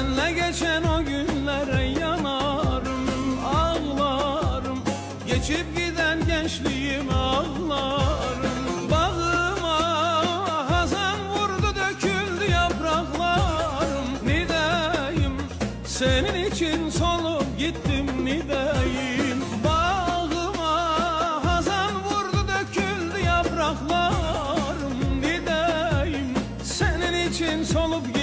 Senle geçen o günlere yanarım, ağlarım. Geçip giden gençliğime ağlarım. Bağıma hazan vurdu, döküldü yapraklarım. Nideyim, senin için solup gittim nideyim. Bağıma hazan vurdu, döküldü yapraklarım. Nideyim, senin için solup gittim.